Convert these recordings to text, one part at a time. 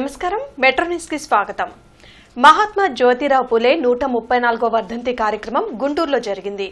నమస్కారం metro news కి స్వాగతం. మహాత్మా జ్యోతిరావు పూలే 134వ వర్ధంతి కార్యక్రమం గుంటూరులో జరిగింది.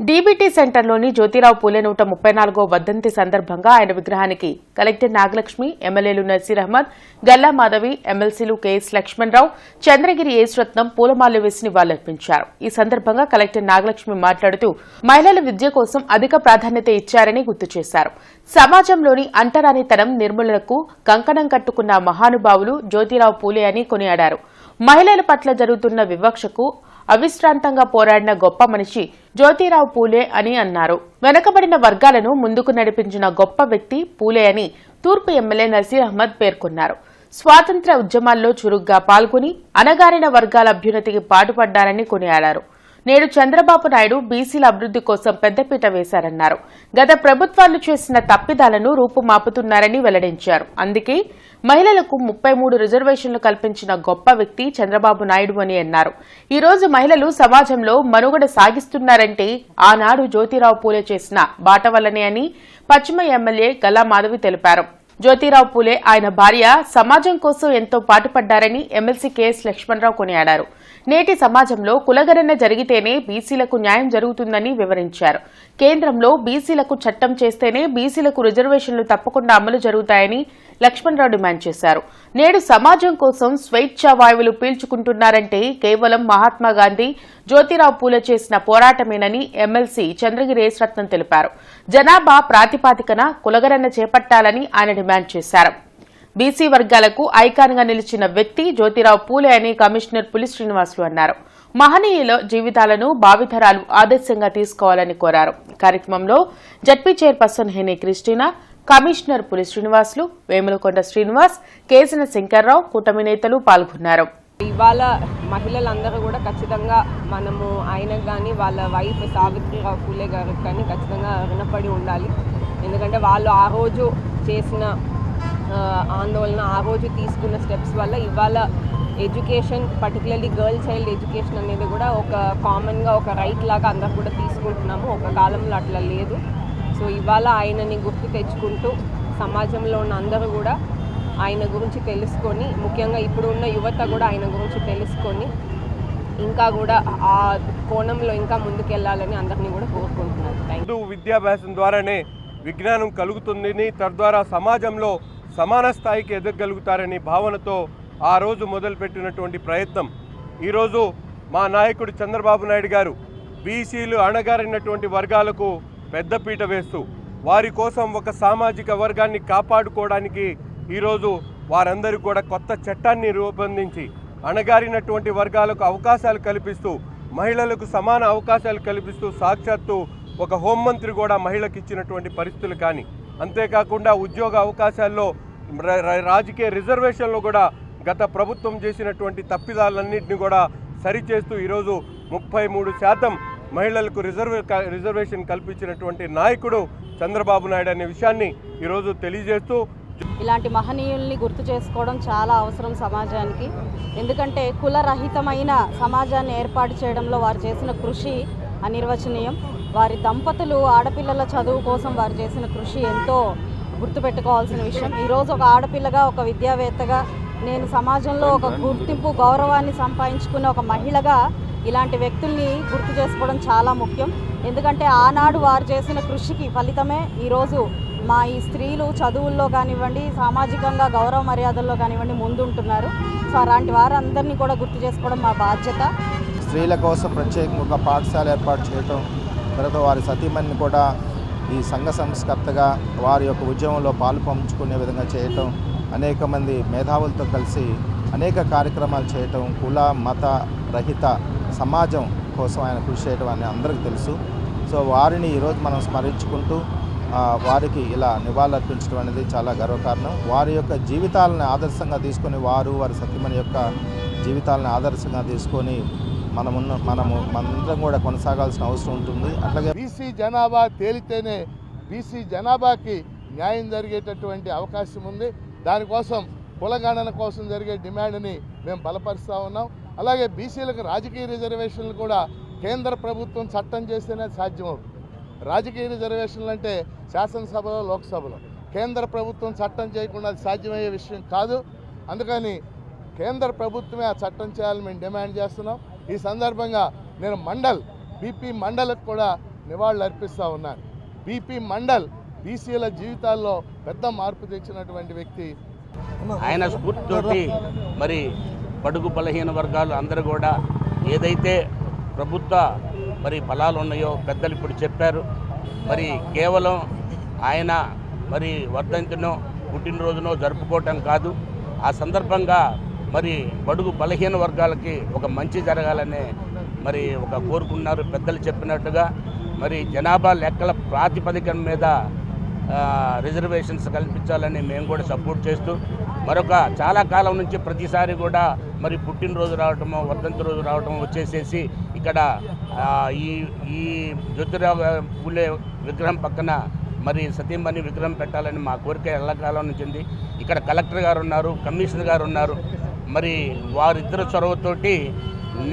డీబీటీ సెంటర్లోని జ్యోతిరావు పూలే 134వ వర్ధంతి సందర్భంగా ఆయన విగ్రహానికి కలెక్టర్ నాగలక్ష్మి, ఎమ్మెల్యేలు నసీర్ అహ్మద్, గల్లా మాధవి, ఎమ్మెల్సీలు కెఎస్ లక్ష్మణరావు, చంద్రగిరి ఏశ్రత్నం పూలమాలలు వేసి నివాళులర్పించారు. ఈ సందర్భంగా కలెక్టర్ నాగలక్ష్మి మాట్లాడుతూ మహిళల విద్య కోసం అధిక ప్రాధాన్యత ఇచ్చారని గుర్తు చేశారు. సమాజంలోని అంటరానితనం నిర్మూలనకు కంకణం కట్టుకున్న మహానుభావులు జ్యోతిరావు పూలే అని కొనియాడారు. మహిళల పట్ల జరుగుతున్న వివక్షకు అవిశ్రాంతంగా పోరాడిన గొప్ప మనిషి జ్యోతిరావు పూలే అని అన్నారు. వెనుకబడిన వర్గాలను ముందుకు నడిపించిన గొప్ప వ్యక్తి పూలే అని తూర్పు ఎమ్మెల్యే నసీర్ అహ్మద్ పేర్కొన్నారు. స్వాతంత్ర్య ఉద్యమాల్లో చురుగ్గా పాల్గొని అణగారిన వర్గాల అభ్యున్నతికి పాటుపడ్డారని కొనియాడారు. నేడు చంద్రబాబు నాయుడు బీసీల అభివృద్ది కోసం పెద్దపీట వేశారన్నారు. గత ప్రభుత్వాలు చేసిన తప్పిదాలను రూపుమాపుతున్నారని వెల్లడించారు. అందుకే మహిళలకు 33 రిజర్వేషన్లు కల్పించిన గొప్ప వ్యక్తి చంద్రబాబు నాయుడు అని అన్నారు. ఈ రోజు మహిళలు సమాజంలో మనుగడ సాగిస్తున్నారంటే ఆనాడు జ్యోతిరావు పూలే చేసిన బాట వల్లనే అని పశ్చిమ ఎమ్మెల్యే గల్లా మాధవి తెలిపారు. జ్యోతిరావు పూలే, ఆయన భార్య సమాజం కోసం ఎంతో పాటుపడ్డారని ఎమ్మెల్సీ కెఎస్ లక్ష్మణరావు కొనియాడారు. నేటి సమాజంలో కులగణన జరిగితేనే బీసీలకు న్యాయం జరుగుతుందని వివరించారు. కేంద్రంలో బీసీలకు చట్టం చేస్తేనే బీసీలకు రిజర్వేషన్లు తప్పకుండా అమలు జరుగుతాయని లక్ష్మణరావు డిమాండ్ చేశారు. నేడు సమాజం కోసం స్వేచ్ఛా వాయువులు పీల్చుకుంటున్నారంటే కేవలం మహాత్మాగాంధీ, జ్యోతిరావు పూలే చేసిన పోరాటమేనని ఎమ్మెల్సీ చంద్రగిరి ఏశ్రత్నం తెలిపారు. జనాభా ప్రాతిపాదికన కులగణన చేపట్టాలని ఆయన డిమాండ్ చేశారు. బీసీ వర్గాలకు ఐకాన్గా నిలిచిన వ్యక్తి జ్యోతిరావు పూలే అని కమిషనర్ పులి శ్రీనివాసులు అన్నారు. మహనీయుల జీవితాలను భావితరాలు ఆదర్శంగా తీసుకోవాలని కోరారు. కార్యక్రమంలో ZP chairperson Heny Christina, commissioner పులి శ్రీనివాసులు, వేములకొండ శ్రీనివాస్, కేసిన శంకర్రావు, కూటమి నేతలు పాల్గొన్నారు. ఇవాళ మహిళలందరూ కూడా ఖచ్చితంగా మనము ఆయనకు కానీ వాళ్ళ వైఫ్ సావిత్రిరావు పూలే గారికి కానీ ఖచ్చితంగా రుణపడి ఉండాలి. ఎందుకంటే వాళ్ళు ఆ రోజు చేసిన ఆందోళన, ఆ రోజు తీసుకున్న స్టెప్స్ వల్ల ఇవాళ education, particularly girl child education అనేది కూడా ఒక కామన్గా ఒక రైట్ లాగా అందరూ కూడా తీసుకుంటున్నాము. ఒక కాలంలో అట్లా లేదు. సో ఇవాళ ఆయనని గుర్తు తెచ్చుకుంటూ సమాజంలో ఉన్న అందరూ కూడా ఆయన గురించి తెలుసుకొని, ముఖ్యంగా ఇప్పుడు ఉన్న యువత కూడా ఆయన గురించి తెలుసుకొని ఇంకా కూడా ఆ కోణంలో ఇంకా ముందుకెళ్లాలని అందరినీ కూడా కోరుకుంటున్నాను. విద్యాభ్యాసం ద్వారానే విజ్ఞానం కలుగుతుందని, తద్వారా సమాజంలో సమాన స్థాయికి ఎదగలుగుతారని భావనతో ఆ రోజు మొదలుపెట్టినటువంటి ప్రయత్నం ఈరోజు మా నాయకుడు చంద్రబాబు నాయుడు గారు బీసీలు, అణగారినటువంటి వర్గాలకు పెద్దపీట వేస్తూ వారి కోసం ఒక సామాజిక వర్గాన్ని కాపాడుకోవడానికి ఈరోజు వారందరికీ కూడా కొత్త చట్టాన్ని రూపొందించి అణగారినటువంటి వర్గాలకు అవకాశాలు కల్పిస్తూ, మహిళలకు సమాన అవకాశాలు కల్పిస్తూ, సాక్షాత్తు ఒక హోంమంత్రి కూడా మహిళకి ఇచ్చినటువంటి పరిస్థితులు కానీ, అంతేకాకుండా ఉద్యోగ అవకాశాల్లో రాజకీయ రిజర్వేషన్లో కూడా గత ప్రభుత్వం చేసినటువంటి తప్పిదాలన్నింటినీ కూడా సరిచేస్తూ ఈరోజు 33% మహిళలకు రిజర్వేషన్ కల్పించినటువంటి నాయకుడు చంద్రబాబు నాయుడు అనే విషయాన్ని ఈరోజు తెలియజేస్తూ, ఇలాంటి మహనీయుల్ని గుర్తు చేసుకోవడం చాలా అవసరం సమాజానికి. ఎందుకంటే కులరహితమైన సమాజాన్ని ఏర్పాటు చేయడంలో వారు చేసిన కృషి అనిర్వచనీయం. వారి దంపతులు ఆడపిల్లల చదువు కోసం వారు చేసిన కృషి ఎంతో గుర్తుపెట్టుకోవాల్సిన విషయం. ఈరోజు ఒక ఆడపిల్లగా, ఒక విద్యావేత్తగా, నేను సమాజంలో ఒక గుర్తింపు, గౌరవాన్ని సంపాదించుకున్న ఒక మహిళగా ఇలాంటి వ్యక్తుల్ని గుర్తు చేసుకోవడం చాలా ముఖ్యం. ఎందుకంటే ఆనాడు వారు చేసిన కృషికి ఫలితమే ఈరోజు మా ఈ స్త్రీలు చదువుల్లో కానివ్వండి, సామాజికంగా గౌరవ మర్యాదల్లో కానివ్వండి ముందుంటున్నారు. సో అలాంటి వారందరినీ కూడా గుర్తు చేసుకోవడం మా బాధ్యత. స్త్రీల కోసం ప్రత్యేకంగా ఒక పాఠశాల ఏర్పాటు చేయటం, తర్వాత వారి సతీమణిని కూడా ఈ సంఘ సంస్కర్తగా వారి యొక్క ఉద్యమంలో పాలు పంచుకునే విధంగా చేయటం, అనేక మంది మేధావులతో కలిసి అనేక కార్యక్రమాలు చేయటం, కుల మత రహిత సమాజం కోసం ఆయన కృషి చేయటం అని అందరికీ తెలుసు. సో వారిని ఈరోజు మనం స్మరించుకుంటూ వారికి ఇలా నివాళులర్పించడం అనేది చాలా గర్వకారణం. వారి యొక్క జీవితాలను ఆదర్శంగా తీసుకొని, వారి సతీమణి యొక్క జీవితాలను ఆదర్శంగా తీసుకొని మనందరం కూడా కొనసాగాల్సిన అవసరం ఉంటుంది. అట్లాగే బీసీ జనాభా తేలితేనే బీసీ జనాభాకి న్యాయం జరిగేటటువంటి అవకాశం ఉంది. దానికోసం కులగణన కోసం జరిగే డిమాండ్ని మేము బలపరుస్తూ ఉన్నాం. అలాగే బీసీలకు రాజకీయ రిజర్వేషన్లు కూడా కేంద్ర ప్రభుత్వం చట్టం చేస్తేనే సాధ్యమవుతుంది. రాజకీయ రిజర్వేషన్లు అంటే శాసనసభలో, లోక్సభలో, కేంద్ర ప్రభుత్వం చట్టం చేయకుండా అది సాధ్యమయ్యే విషయం కాదు. అందుకని కేంద్ర ప్రభుత్వమే ఆ చట్టం చేయాలని మేము డిమాండ్ చేస్తున్నాం. ఈ సందర్భంగా నేను బీపీ మండల్కి కూడా నివాళులు అర్పిస్తూ ఉన్నాను. బీపీ మండల్ బీసీల జీవితాల్లో పెద్ద మార్పు తెచ్చినటువంటి వ్యక్తి. ఆయన స్ఫూర్తితోటి మరి బడుగు బలహీన వర్గాలు అందరూ కూడా ఏదైతే ప్రభుత్వ మరి ఫలాలు ఉన్నాయో పెద్దలు ఇప్పుడు చెప్పారు. మరి కేవలం ఆయన మరి వర్ధంతినో పుట్టినరోజునో జరుపుకోవటం కాదు, ఆ సందర్భంగా మరి బడుగు బలహీన వర్గాలకి ఒక మంచి జరగాలనే మరి ఒక కోరుకున్నారు. పెద్దలు చెప్పినట్టుగా మరి జనాభా లెక్కల ప్రాతిపదికన మీద రిజర్వేషన్స్ కల్పించాలని మేము కూడా సపోర్ట్ చేస్తూ మరొక చాలా కాలం నుంచి ప్రతిసారి కూడా మరి పుట్టినరోజు రావటము వర్ధంతి రోజు రావటం వచ్చేసేసి ఇక్కడ ఈ జ్యోతిరావు పూలే విగ్రహం పక్కన మరి సతీమణి విగ్రహం పెట్టాలని మా కోరిక ఎల్లకాలం నుంచి ఉంది. ఇక్కడ కలెక్టర్ గారు ఉన్నారు, కమిషనర్ గారు ఉన్నారు. మరి వారిద్దరు చొరవతోటి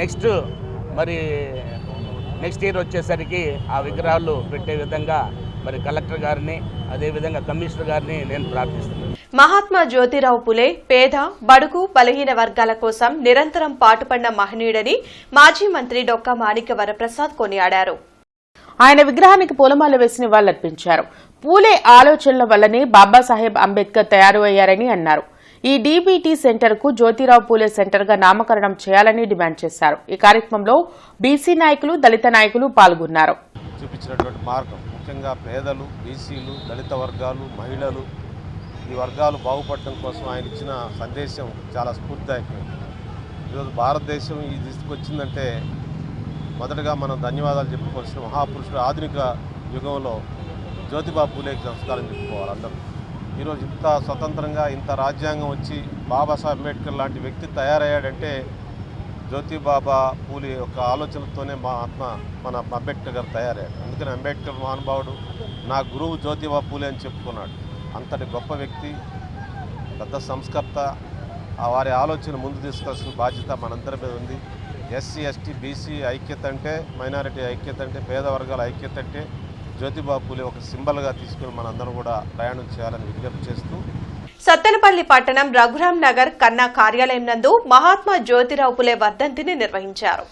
నెక్స్ట్ ఇయర్ వచ్చేసరికి ఆ విగ్రహాలు పెట్టే విధంగా మరి కలెక్టర్ గారిని అదేవిధంగా కమిషనర్ గారిని నేను ప్రార్థిస్తున్నాను. మహాత్మా జ్యోతిరావు పులే పేద బడుగు బలహీన వర్గాల కోసం నిరంతరం పాటుపడిన మహనీయుడని మాజీ మంత్రి డొక్కా మాణిక్య వరప్రసాద్ కొనియాడారు. ఆయన విగ్రహానికి పూలమాల వేసి నివాళులర్పించారు. పూలే ఆలోచనల వల్లనే బాబాసాహెబ్ అంబేద్కర్ తయారు అయ్యారని అన్నారు. ఈ డీబీటీ సెంటర్ కు జ్యోతిరావు పూలే సెంటర్ గా నామకరణం చేయాలని డిమాండ్ చేశారు. ఈ కార్యక్రమంలో బీసీ నాయకులు, దళిత నాయకులు పాల్గొన్నారు. చూపించినటువంటి మార్గం ముఖ్యంగా పేదలు, బీసీలు, దళిత వర్గాలు, మహిళలు ఈ వర్గాలు బాగుపడటం కోసం ఆయన ఇచ్చిన సందేశం చాలా స్ఫూర్తిదాయకమైంది. ఈరోజు భారతదేశం ఈ తీసుకొచ్చిందంటే మొదటగా మనం ధన్యవాదాలు చెప్పుకోవాల్సిన మహాపురుషుడు ఆధునిక యుగంలో జ్యోతిబా పూలేకి సంస్కారం చెప్పుకోవాలి అందరూ. ఈరోజు ఇంత స్వతంత్రంగా ఇంత రాజ్యాంగం వచ్చి బాబాసాహెబ్ అంబేద్కర్ లాంటి వ్యక్తి తయారయ్యాడంటే జ్యోతిబాబా పూలే యొక్క ఆలోచనతోనే మన అంబేద్కర్ గారు తయారయ్యాడు. అందుకని అంబేద్కర్ మహానుభావుడు నా గురువు జ్యోతిబా పూలే అని చెప్పుకున్నాడు. అంతటి గొప్ప వ్యక్తి, పెద్ద సంస్కర్త. వారి ఆలోచన ముందు తీసుకోవాల్సిన బాధ్యత మనందరి మీద ఉంది. ఎస్సీ, ఎస్టీ, బీసీ ఐక్యత అంటే, మైనారిటీ ఐక్యత అంటే, పేద వర్గాల ఐక్యత అంటే జ్యోతిబా పూలే ఒక సింబల్గా తీసుకుని మనందరం కూడా ప్రయాణం చేయాలని విజ్ఞప్తి చేస్తూ సత్తెనపల్లి పట్టణం రఘురాం నగర్ కన్నా కార్యాలయం నందు మహాత్మా జ్యోతిరావు పులే వర్ధంతిని నిర్వహించారు.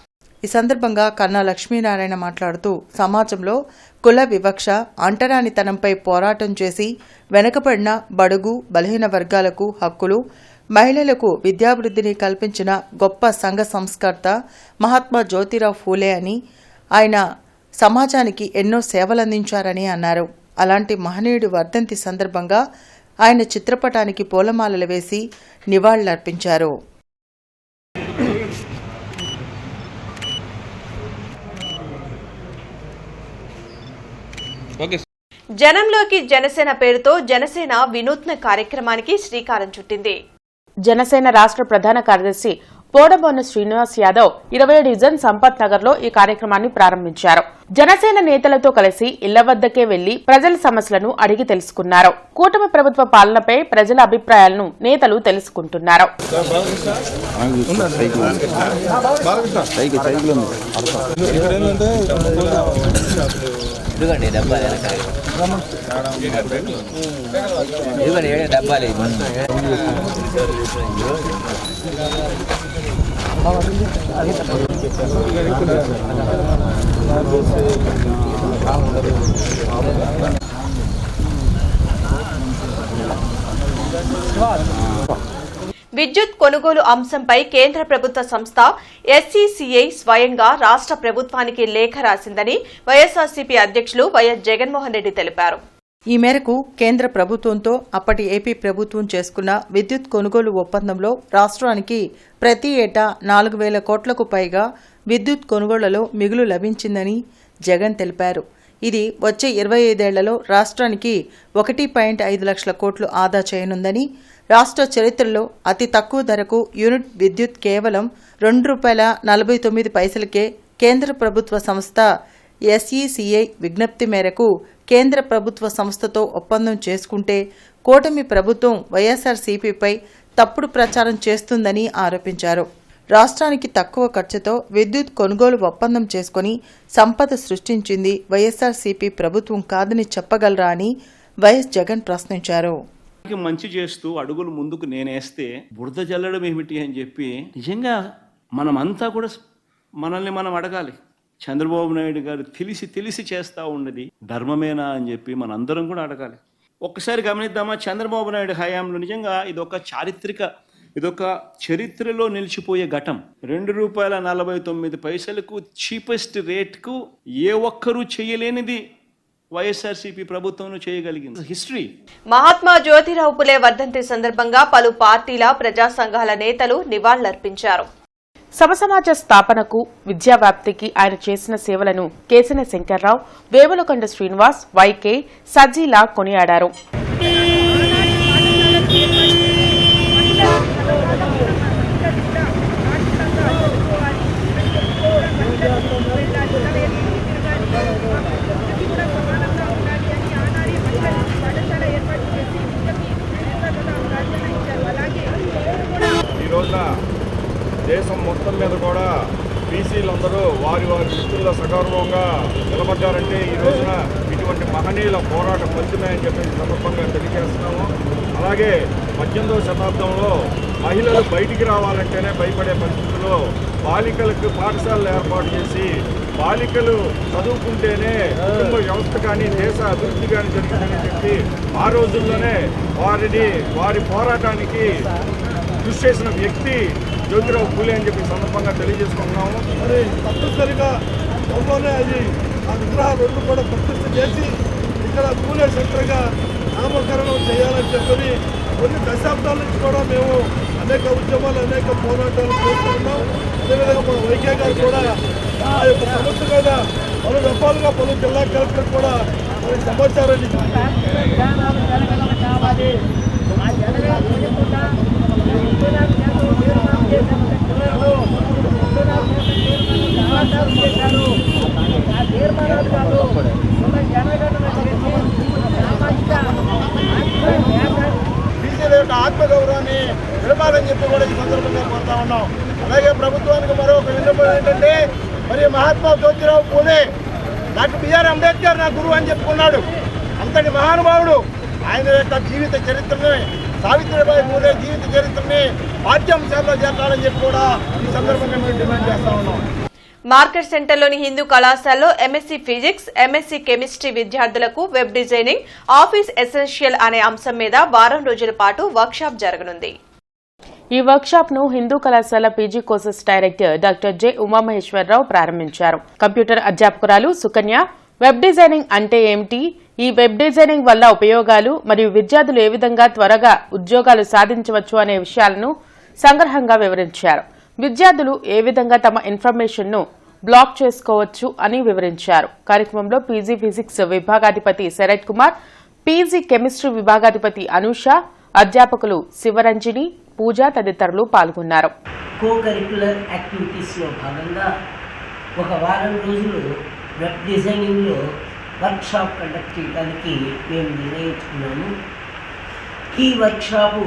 ఈ సందర్భంగా కన్నా లక్ష్మీనారాయణ మాట్లాడుతూ సమాజంలో కుల వివక్ష, అంటరానితనంపై పోరాటం చేసి వెనుకబడిన బడుగు బలహీన వర్గాలకు హక్కులు, మహిళలకు విద్యాభివృద్ధిని కల్పించిన గొప్ప సంఘ సంస్కర్త మహాత్మా జ్యోతిరావు ఫూలే అని, ఆయన సమాజానికి ఎన్నో సేవలందించారని అన్నారు. అలాంటి మహనీయుడి వర్ధంతి సందర్భంగా ఆయన చిత్రపటానికి పూలమాలలు వేసి నివాళులర్పించారు. జనంలోకి జనసేన పేరుతో జనసేన వినూత్న కార్యక్రమానికి శ్రీకారం చుట్టింది. జనసేన రాష్ట్ర ప్రధాన కార్యదర్శి పోడబోన శ్రీనివాస్ యాదవ్ 20వ డివిజన్ సంపత్ నగర్ లో ఈ కార్యక్రమాన్ని ప్రారంభించారు. జనసేన నేతలతో కలిసి ఇళ్ల వద్దకే వెళ్లి ప్రజల సమస్యలను అడిగి తెలుసుకున్నారు. కూటమి ప్రభుత్వ పాలనపై ప్రజల అభిప్రాయాలను నేతలు తెలుసుకుంటున్నారు. విద్యుత్ కొనుగోలు అంశంపై కేంద్ర ప్రభుత్వ సంస్థ ఎస్సీసీఐ స్వయంగా రాష్ట్ర ప్రభుత్వానికి లేఖ రాసిందని వైఎస్ఆర్సీపీ అధ్యక్షులు వైఎస్ జగన్మోహన్ రెడ్డి తెలిపారు. ఈ మేరకు కేంద్ర ప్రభుత్వంతో అప్పటి ఏపీ ప్రభుత్వం చేసుకున్న విద్యుత్ కొనుగోలు ఒప్పందంలో రాష్ట్రానికి ప్రతి ఏటా 4,000 కోట్లకు పైగా విద్యుత్ కొనుగోళ్లలో మిగులు లభించిందని జగన్ తెలిపారు. ఇది వచ్చే 25 ఏళ్లలో రాష్ట్రానికి 1.5 లక్షల కోట్లు ఆదా చేయనుందని, రాష్ట్ర చరిత్రలో అతి తక్కువ ధరకు యూనిట్ విద్యుత్ కేవలం ₹2.49కే కేంద్ర ప్రభుత్వ సంస్థ ఎస్ఈసీఐ విజ్ఞప్తి మేరకు కేంద్ర ప్రభుత్వ సంస్థతో ఒప్పందం చేసుకుంటే కూటమి ప్రభుత్వం వైఎస్ఆర్సీపీపై తప్పుడు ప్రచారం చేస్తుందని ఆరోపించారు. రాష్ట్రానికి తక్కువ ఖర్చుతో విద్యుత్ కొనుగోలు ఒప్పందం చేసుకుని సంపద సృష్టించింది వైఎస్ఆర్సీపీ ప్రభుత్వం కాదని చెప్పగలరా అని వైఎస్ జగన్ ప్రశ్నించారు. మంచి చేస్తూ అడుగులు ముందుకు నేనేస్తే బురద జల్లడం ఏమిటి అని చెప్పి నిజంగా మనమంతా కూడా మనల్ని మనం అడగాలి. చంద్రబాబు నాయుడు గారు తెలిసి చేస్తూ ఉన్నది ధర్మమేనా అని చెప్పి మనందరం కూడా అడగాలి. ఒక్కసారి గమనిద్దామా, చంద్రబాబు నాయుడు హయాంలో నిజంగా ఇదొక చరిత్రలో నిలిచిపోయే ఘటం. ₹2.49 చీపెస్ట్ రేట్కు ఏ ఒక్కరూ చేయలేనిది వైఎస్ఆర్సీపీ ప్రభుత్వం చేయగలిగింది. హిస్టరీ. మహాత్మా జ్యోతిరావు పులే వర్ధంతి సందర్భంగా పలు పార్టీల ప్రజా సంఘాల నేతలు నివాళులర్పించారు. సమసమాజ స్థాపనకు విద్యా వ్యాప్తికి ఆయన చేసిన సేవలను కేశినేని శంకర్రావు, వేములకొండ శ్రీనివాస్, వైకే, సజ్జీలా కొనియాడారు. ఈ రోజున దేశం మొత్తం మీద కూడా బీసీలందరూ వారి వృత్తుల్లో సగౌరవంగా నిలబడ్డారంటే ఈ రోజున ఇటువంటి మహనీయుల పోరాట ఫలితమే అని చెప్పేసి సందర్భంగా తెలియజేస్తున్నాము. అలాగే 18వ శతాబ్దంలో మహిళలు బయటికి రావాలంటేనే భయపడే పరిస్థితుల్లో బాలికలకు పాఠశాలలు ఏర్పాటు చేసి బాలికలు చదువుకుంటేనే కుటుంబ వ్యవస్థ కానీ దేశ అభివృద్ధి కానీ జరుగుతుందని చెప్పి ఆ రోజుల్లోనే వారి పోరాటానికి కృషి చేసిన వ్యక్తి జ్యోతిరావు పూలే అని చెప్పి సందర్భంగా తెలియజేసుకుంటున్నాము. మరి తప్పనిసరిగా త్వరలోనే అది ఆ విగ్రహాలు రెండు కూడా ప్రతిష్ఠ చేసి ఇక్కడ పూలే సెంటర్గా నామకరణం చేయాలని చెప్పని కొన్ని దశాబ్దాల నుంచి కూడా మేము అనేక ఉద్యమాలు అనేక పోరాటాలు చేస్తున్నాం. అదేవిధంగా మా వైకే గారు కూడా ఆ యొక్క సమస్య మీద పలు రకాలుగా పలు జిల్లా కలెక్టర్ కూడా మనకి సమాచారాన్ని బీసీల యొక్క ఆత్మగౌరవాన్ని నిలపాలని చెప్పి కూడా ఈ సందర్భంగా కోరుతా ఉన్నాం. అలాగే ప్రభుత్వానికి మరొక విన్నపం ఏంటంటే, మరి మహాత్మా జ్యోతిరావు పూలే డాక్టర్ బిఆర్ అంబేద్కర్ నా గురువు అని చెప్పుకున్నాడు. అంతటి మహానుభావుడు ఆయన యొక్క జీవిత చరిత్రని, సావిత్రిబాయి పూలే జీవిత చరిత్రని పాఠ్యాంశాల్లో చేర్చాలని చెప్పి కూడా ఈ సందర్భంగా మేము డిమాండ్ చేస్తా ఉన్నాం. మార్కెట్ సెంటర్లోని హిందూ కళాశాలలో ఎంఎస్సీ ఫిజిక్స్, ఎంఎస్సీ కెమిస్ట్రీ విద్యార్థులకు వెబ్ డిజైనింగ్, ఆఫీస్ ఎసెన్షియల్ అనే అంశం మీద వారం రోజుల పాటు వర్క్షాప్ జరగనుంది. ఈ వర్క్షాప్ ను హిందూ కళాశాల PG courses director doctor J Umamaheswararao ప్రారంభించారు. కంప్యూటర్ అధ్యాపకురాలు సుకన్య వెబ్ డిజైనింగ్ అంటే ఏమిటి, ఈ వెబ్ డిజైనింగ్ వల్ల ఉపయోగాలు మరియు విద్యార్థులు ఏ విధంగా త్వరగా ఉద్యోగాలు సాధించవచ్చు అనే విషయాలను సంగ్రహంగా వివరించారు. విద్యార్థులు ఏ విధంగా తమ ఇన్ఫర్మేషన్ ను బ్లాక్ చేసుకోవచ్చు అని వివరించారు. కార్యక్రమంలో పీజీ ఫిజిక్స్ విభాగాధిపతి శరత్ కుమార్, పీజీ కెమిస్ట్రీ విభాగాధిపతి అనూష, అధ్యాపకులు శివరంజని, పూజ తదితరులు పాల్గొన్నారు. కో కరిక్యులర్ యాక్టివిటీస్లో భాగంగా ఒక వారం రోజులు వెబ్ డిజైనింగ్లో వర్క్షాప్ కండక్ట్ చేయడానికి మేము నిర్ణయించుకున్నాము. ఈ వర్క్షాపు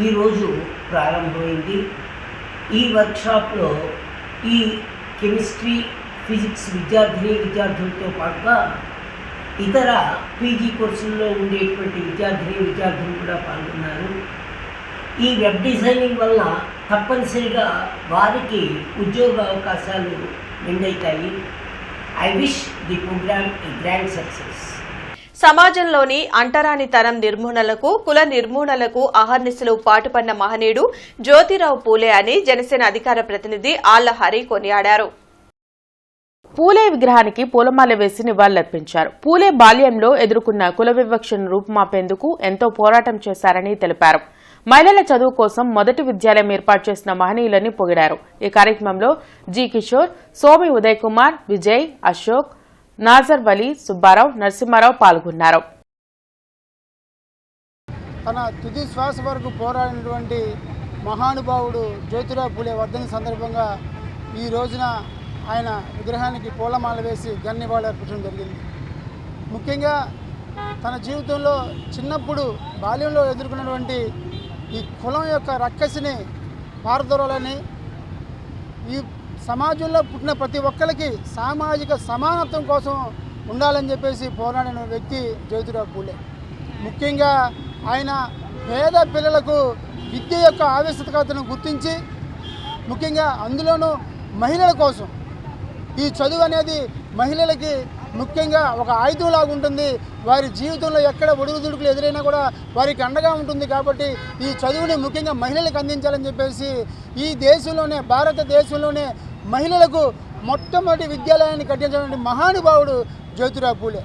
ఈరోజు ప్రారంభమైంది. ఈ వర్క్షాప్లో ఈ కెమిస్ట్రీ, ఫిజిక్స్ విద్యార్థులతో పాటుగా ఇతర పీజీ కోర్సుల్లో ఉండేటువంటి విద్యార్థులు కూడా పాల్గొన్నారు. ఈ వెబ్ డిజైనింగ్ వల్ల తప్పనిసరిగా వారికి ఉద్యోగ అవకాశాలు మెండవుతాయి. I wish the program a grand success. సమాజంలోని అంటరానితనం నిర్మూలనకు, కుల నిర్మూలనకు అహర్నిశలు పాటుపడిన మహనీయుడు జ్యోతిరావు పూలే అని జనసేన అధికార ప్రతినిధి ఆళ్ల హరి కొనియాడారు. పూలే విగ్రహానికి పూలమాల వేసి నివాళులర్పించారు. పూలే బాల్యంలో ఎదుర్కొన్న కుల వివక్షను రూపుమాపేందుకు ఎంతో పోరాటం చేశారని తెలిపారు. మహిళల చదువు కోసం మొదటి విద్యాలయం ఏర్పాటు చేసిన మహనీయులని పొగిడారు. ఈ కార్యక్రమంలో జి కిషోర్, సోమి ఉదయ్ కుమార్, విజయ్, అశోక్, నాజర్ వలీ, సుబ్బారావు, నరసింహారావు పాల్గొన్నారు. తన తుది శ్వాస వరకు పోరాడినటువంటి మహానుభావుడు జ్యోతిరావు పూలే వర్ధంతి సందర్భంగా ఈ రోజున ఆయన విగ్రహానికి పూలమాల వేసి ఘన అర్పించడం జరిగింది. ముఖ్యంగా తన జీవితంలో చిన్నప్పుడు బాల్యంలో ఎదుర్కొన్నటువంటి ఈ కులం యొక్క రక్కసిని పారదోలాలని, ఈ సమాజంలో పుట్టిన ప్రతి ఒక్కరికి సామాజిక సమానత్వం కోసం ఉండాలని చెప్పేసి పోరాడిన వ్యక్తి జ్యోతిరావు పూలే. ముఖ్యంగా ఆయన పేద పిల్లలకు విద్య యొక్క ఆవశ్యకతను గుర్తించి ముఖ్యంగా అందులోనూ మహిళల కోసం ఈ చదువు అనేది మహిళలకి ముఖ్యంగా ఒక ఆయుధంలాగా ఉంటుంది. వారి జీవితంలో ఎక్కడ ఒడుగుదుడుకులు ఎదురైనా కూడా వారికి అండగా ఉంటుంది. కాబట్టి ఈ చదువుని ముఖ్యంగా మహిళలకు అందించాలని చెప్పేసి ఈ దేశంలోనే భారతదేశంలోనే మహిళలకు మొట్టమొదటి విద్యాలయాన్ని కట్టించినటువంటి మహానుభావుడు జ్యోతిరావు పూలే.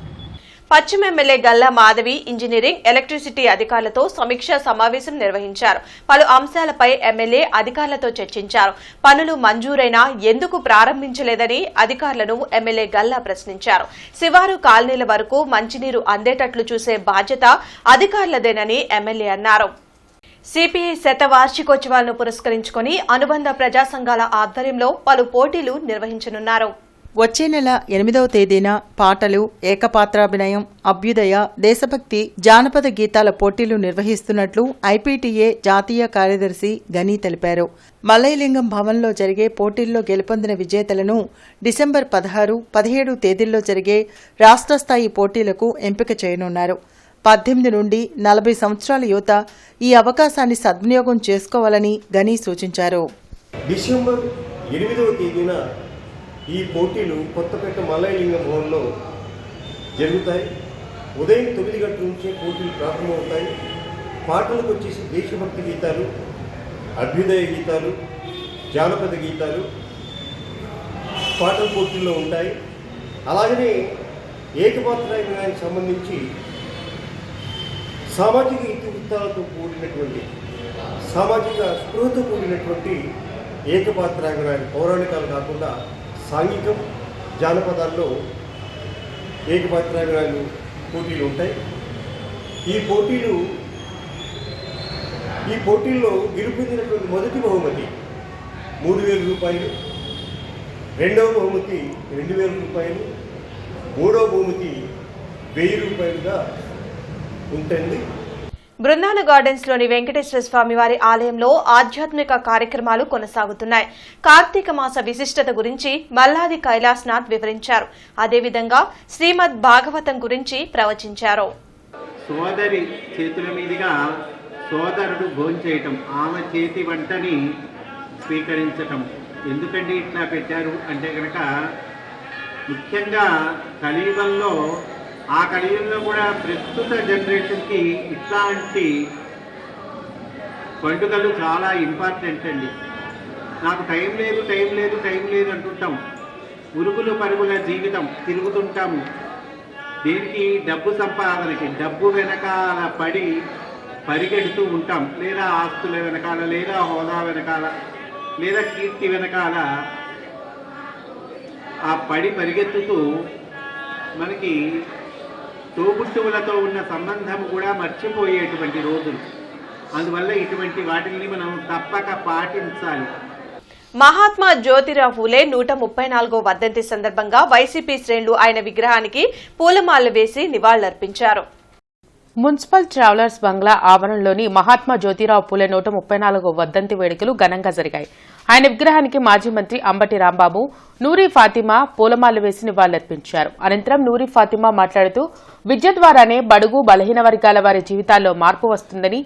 పశ్చిమ MLA Galla Madhavi engineering, electricity అధికారులతో సమీక్షా సమావేశం నిర్వహించారు. పలు అంశాలపై ఎమ్మెల్యే అధికారులతో చర్చించారు. పనులు మంజూరైనా ఎందుకు ప్రారంభించలేదని అధికారులను ఎమ్మెల్యే గల్లా ప్రశ్నించారు. శివారు కాలనీల వరకు మంచినీరు అందేటట్లు చూసే బాధ్యత అధికారులదేనని ఎమ్మెల్యే అన్నారు. సిపిఐ శతవార్షికోత్సవాలను పురస్కరించుకుని అనుబంధ ప్రజా సంఘాల ఆధ్వర్యంలో పలు పోటీలు నిర్వహించనున్నారు. వచ్చే నెల 8వ తేదీన పాటలు, ఏకపాత్రాభినయం, అభ్యుదయ, దేశభక్తి, జానపద గీతాల పోటీలు నిర్వహిస్తున్నట్లు ఐపీటీఏ జాతీయ కార్యదర్శి గని తెలిపారు. మల్లయ్యలింగం భవన్లో జరిగే పోటీల్లో గెలుపొందిన విజేతలను డిసెంబర్ 16, 17 తేదీల్లో జరిగే రాష్ట్ర స్థాయి పోటీలకు ఎంపిక చేయనున్నారు. 18 నుండి 40 సంవత్సరాల యువత ఈ అవకాశాన్ని సద్వినియోగం చేసుకోవాలని గని సూచించారు. డిసెంబర్ 8వ తేదీన ఈ పోటీలు కొత్తపేట మల్లయ్యలింగం భవన్లో జరుగుతాయి. ఉదయం 9 గంటల నుంచే పోటీలు ప్రారంభమవుతాయి. పాటలకు వచ్చేసి దేశభక్తి గీతాలు, అభ్యుదయ గీతాలు, జానపద గీతాలు పాటల పోటీల్లో ఉంటాయి. అలాగనే ఏకపాత్రాభినయానికి సంబంధించి సామాజిక ఇతివృత్తాలతో కూడినటువంటి, సామాజిక స్పృహతో కూడినటువంటి ఏకపాత్రాభినయాలు పౌరాణికాలు కాకుండా సాంఘికం, జానపదాల్లో ఏకపాత్రాభినయాలు పోటీలు ఉంటాయి. ఈ పోటీల్లో గెలుపొందినటువంటి మొదటి బహుమతి 3,000 రూపాయలు, రెండవ బహుమతి 2,000 రూపాయలు, మూడవ బహుమతి 1,000 రూపాయలుగా ఉంటుంది. బృందావన గార్డెన్స్ లోని వెంకటేశ్వర స్వామి వారి ఆలయంలో ఆధ్యాత్మిక కార్యక్రమాలు కొనసాగుతున్నాయి. కార్తీక మాస విశిష్టత గురించి మల్లాది కైలాసనాథ్ వివరించారు. అదేవిధంగా శ్రీమద్ భాగవతం గురించి ప్రవచించారు. సోదరి చేతుల మీదుగా సోదరుడు భోంచేయటం, ఆమె చేతి వంటని స్వీకరించటం. ఎందుకంటే ఇట్లా పెట్టారు అంటే కనుక ముఖ్యంగా కలియుగంలో, ఆ కలియుగంలో కూడా ప్రస్తుత జనరేషన్కి ఇట్లాంటి పండుగలు చాలా ఇంపార్టెంట్ అండి. నాకు టైం లేదు అంటుంటాం. ఉరుగులు పరుగుల జీవితం తిరుగుతుంటాము. దీనికి డబ్బు సంపాదనకి, డబ్బు వెనకాల పడి పరిగెడుతూ ఉంటాం. లేదా ఆస్తుల వెనకాల, లేదా హోదా వెనకాల, లేదా కీర్తి వెనకాల ఆ పడి పరిగెత్తుతూ మనకి తోబుట్టువులతో ఉన్న సంబంధం కూడా మర్చిపోయేటువంటి రోజులు. అందువల్ల ఇటువంటి వాటిని మనం తప్పక పాటించాలి. మహాత్మా జ్యోతిరావు పూలే 134వ వర్ధంతి సందర్భంగా వైసీపీ శ్రేణులు ఆయన విగ్రహానికి పూలమాలలు వేసి నివాళులర్పించారు. మున్సిపల్ ట్రావెలర్స్ బంగ్లా ఆవరణలోని మహాత్మా జ్యోతిరావు పూలే 134వ వర్ధంతి వేడుకలు ఘనంగా జరిగాయి. ఆయన విగ్రహానికి మాజీ మంత్రి అంబటి రాంబాబు, నూరి ఫాతిమా పూలమాలలు వేసి నివాళులర్పించారు. అనంతరం నూరి ఫాతిమా మాట్లాడుతూ విద్య ద్వారానే బడుగు బలహీన వర్గాల వారి జీవితాల్లో మార్పు వస్తుందని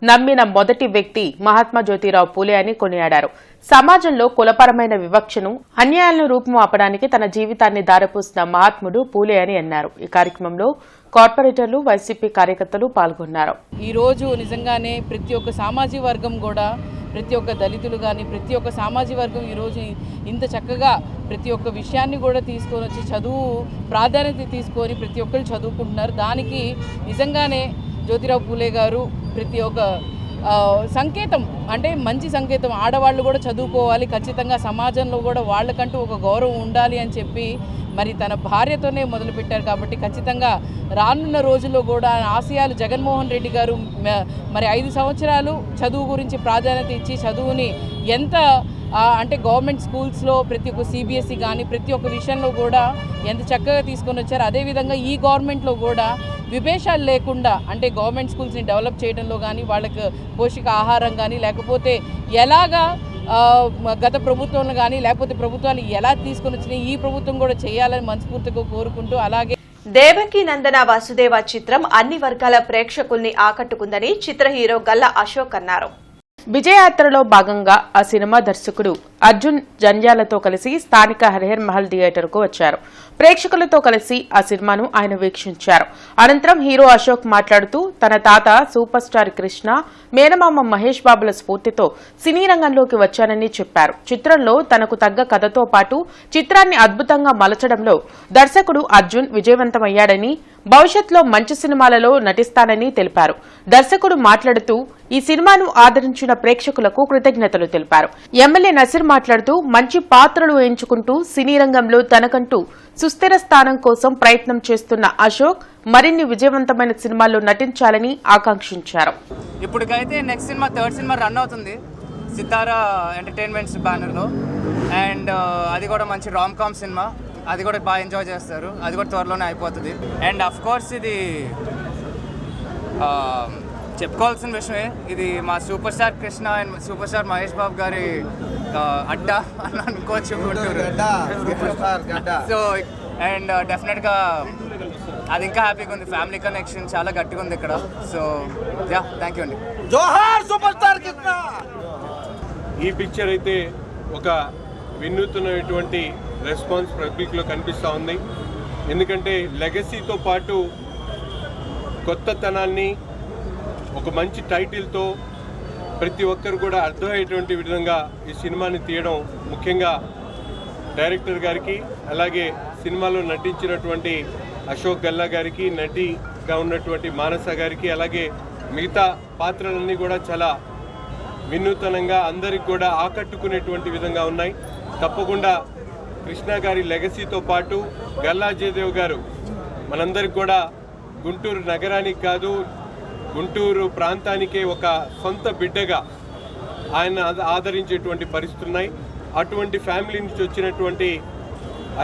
నమ్మిన మొదటి వ్యక్తి మహాత్మా జ్యోతిరావు పూలే అని కొనియాడారు. సమాజంలో కులపరమైన వివక్షను, అన్యాయాలను రూపుమాపడానికి తన జీవితాన్ని దారపోసిన మహాత్ముడు పూలే అని అన్నారు. ఈ కార్యక్రమంలో కార్పొరేటర్లు, వైసీపీ కార్యకర్తలు పాల్గొన్నారు. ఈ రోజు నిజంగానే ప్రతి ఒక్క సామాజిక వర్గం కూడా, ప్రతి ఒక్క దళితులు కానీ ప్రతి ఒక్క సామాజిక వర్గం ఈరోజు ఇంత చక్కగా ప్రతి ఒక్క విషయాన్ని కూడా తీసుకొని వచ్చి చదువు ప్రాధాన్యత తీసుకొని ప్రతి ఒక్కరు చదువుకుంటున్నారు. దానికి నిజంగానే జ్యోతిరావు పూలే గారు ప్రతి ఒక్క సంకేతం, అంటే మంచి సంకేతం. ఆడవాళ్ళు కూడా చదువుకోవాలి, ఖచ్చితంగా సమాజంలో కూడా వాళ్ళకంటూ ఒక గౌరవం ఉండాలి అని చెప్పి మరి తన భార్యతోనే మొదలుపెట్టారు. కాబట్టి ఖచ్చితంగా రానున్న రోజుల్లో కూడా ఆశయాలు జగన్మోహన్ రెడ్డి గారు మరి 5 సంవత్సరాలు చదువు గురించి ప్రాధాన్యత ఇచ్చి చదువుని ఎంత అంటే గవర్నమెంట్ స్కూల్స్లో ప్రతి ఒక్క సిబిఎస్ఈ కానీ ప్రతి ఒక్క విషయంలో కూడా ఎంత చక్కగా తీసుకొని వచ్చారు. అదేవిధంగా ఈ గవర్నమెంట్లో కూడా విభేషాలు లేకుండా అంటే గవర్నమెంట్ స్కూల్స్ని డెవలప్ చేయడంలో కానీ, వాళ్ళకి పోషక ఆహారం కానీ, లేకపోతే ఎలాగా గత ప్రభుత్వంలో కానీ లేకపోతే ప్రభుత్వాలు ఎలా తీసుకొని వచ్చినాయి ఈ ప్రభుత్వం కూడా చేయాలని మనస్ఫూర్తిగా కోరుకుంటూ, అలాగే దేవకీ నందన వసుదేవ చిత్రం అన్ని వర్గాల ప్రేక్షకుల్ని ఆకట్టుకుందని చిత్ర హీరో గల్లా అశోక్ అన్నారు. విజయయాత్రలో భాగంగా ఆ సినిమా దర్శకుడు అర్జున్ జంధ్యాలతో కలిసి స్థానిక హరిహర్ మహల్ థియేటర్కు వచ్చారు. ప్రేక్షకులతో కలిసి ఆ సినిమాను ఆయన వీక్షించారు. అనంతరం హీరో అశోక్ మాట్లాడుతూ తన తాత సూపర్ స్టార్ కృష్ణ, మేనమామ మహేష్ బాబుల స్ఫూర్తితో సినీ రంగంలోకి వచ్చానని చెప్పారు. చిత్రంలో తనకు తగ్గ కథతో పాటు చిత్రాన్ని అద్భుతంగా మలచడంలో దర్శకుడు అర్జున్ విజయవంతమయ్యాడని, భవిష్యత్తులో మంచి సినిమాలలో నటిస్తానని తెలిపారు. దర్శకుడు మాట్లాడుతూ ఈ సినిమాను ఆదరించిన ప్రేక్షకులకు కృతజ్ఞతలు తెలిపారు. ఎమ్మెల్యే నసీర్ మాట్లాడుతూ మంచి పాత్రలు ఎంచుకుంటూ సినీ రంగంలో తనకంటూ సుస్థిర స్థానం కోసం ప్రయత్నం చేస్తున్న అశోక్ మరిన్ని విజయవంతమైన సినిమాల్లో నటించాలని ఆకాంక్షించారు. ఇప్పటికైతే next cinema third cinema run అవుతుంది సితారా ఎంటర్టైన్మెంట్స్ బ్యానర్లో. అండ్ అది కూడా మంచి రామ్ కామ్ సినిమా, అది కూడా బాగా ఎంజాయ్ చేస్తారు. అది కూడా త్వరలోనే అయిపోతుంది. అండ్ అఫ్ కోర్స్ ఇది చెప్పుకోవాల్సిన విషయమే, ఇది మా super star Krishna and super star Mahesh Babu గారి అడ్డా అని అనుకోవచ్చు. సో అండ్ డెఫినెట్గా అది ఇంకా హ్యాపీగా ఉంది. ఫ్యామిలీ కనెక్షన్ చాలా గట్టిగా ఉంది ఇక్కడ. సో యా, థ్యాంక్ యూ అండి. జోహార్ సూపర్ స్టార్ కృష్ణ. ఈ పిక్చర్ అయితే ఒక వినూత్నమైనటువంటి రెస్పాన్స్ పబ్లిక్లో కనిపిస్తూ ఉంది. ఎందుకంటే లెగసీతో పాటు కొత్తతనాన్ని ఒక మంచి టైటిల్తో ప్రతి ఒక్కరు కూడా అర్థమయ్యేటువంటి విధంగా ఈ సినిమాని తీయడం, ముఖ్యంగా డైరెక్టర్ గారికి, అలాగే సినిమాలో నటించినటువంటి అశోక్ గల్లా గారికి, నటిగా ఉన్నటువంటి మానస గారికి, అలాగే మిగతా పాత్రలన్నీ కూడా చాలా వినూతనంగా అందరికి కూడా ఆకట్టుకునేటువంటి విధంగా ఉన్నాయి. తప్పకుండా కృష్ణ గారి లెగసీతో పాటు గల్లా జయదేవ్ గారు మనందరికి కూడా గుంటూరు నగరానికి కాదు, గుంటూరు ప్రాంతానికే ఒక సొంత బిడ్డగా ఆయన ఆదరించేటువంటి పరిస్థితులు ఉన్నాయి. అటువంటి ఫ్యామిలీ నుంచి వచ్చినటువంటి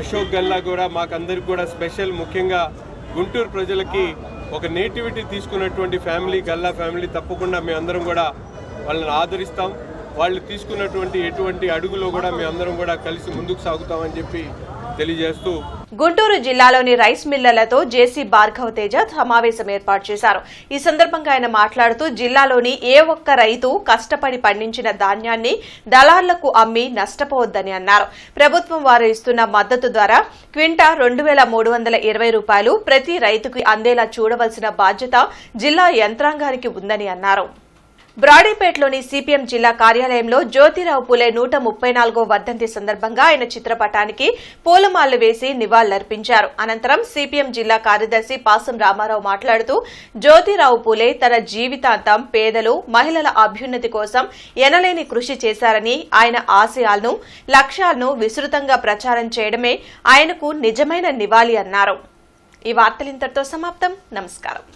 అశోక్ గల్లా కూడా మాకందరికి కూడా స్పెషల్. ముఖ్యంగా గుంటూరు ప్రజలకి ఒక నేటివిటీ తీసుకున్నటువంటి ఫ్యామిలీ గల్లా ఫ్యామిలీ. తప్పకుండా మేమందరం కూడా వాళ్ళని ఆదరిస్తాం. వాళ్ళు తీసుకున్నటువంటి ఎటువంటి అడుగులో కూడా మేమందరం కూడా కలిసి ముందుకు సాగుతామని చెప్పి తెలియజేస్తూ, గుంటూరు జిల్లాలోని రైస్ మిల్లర్లతో జేసీ భార్గవ్ తేజ సమావేశం ఏర్పాటు చేశారు. ఈ సందర్భంగా ఆయన మాట్లాడుతూ జిల్లాలోని ఏ ఒక్క రైతు కష్టపడి పండించిన ధాన్యాన్ని దళార్లకు అమ్మి నష్టపోవద్దని అన్నారు. ప్రభుత్వం వారు ఇస్తున్న మద్దతు ద్వారా క్వింటా 2,320 రూపాయలు ప్రతి రైతుకు అందేలా చూడవలసిన బాధ్యత జిల్లా యంత్రాంగానికి ఉందని అన్నారు. బ్రాడీపేటలోని సిపిఎం జిల్లా కార్యాలయంలో జ్యోతిరావు పూలే 134వ వర్ధంతి సందర్భంగా ఆయన చిత్రపటానికి పూలమాలలు వేసి నివాళులర్పించారు. అనంతరం సిపిఎం జిల్లా కార్యదర్శి పాసం రామారావు మాట్లాడుతూ జ్యోతిరావు పూలే తన జీవితాంతం పేదలు, మహిళల అభ్యున్నతి కోసం ఎనలేని కృషి చేశారని, ఆయన ఆశయాలను, లక్ష్యాలను విస్తృతంగా ప్రచారం చేయడమే ఆయనకు నిజమైన నివాళి అన్నారు. ఈ వార్తలు ఇంతటితో సమాప్తం. నమస్కారం.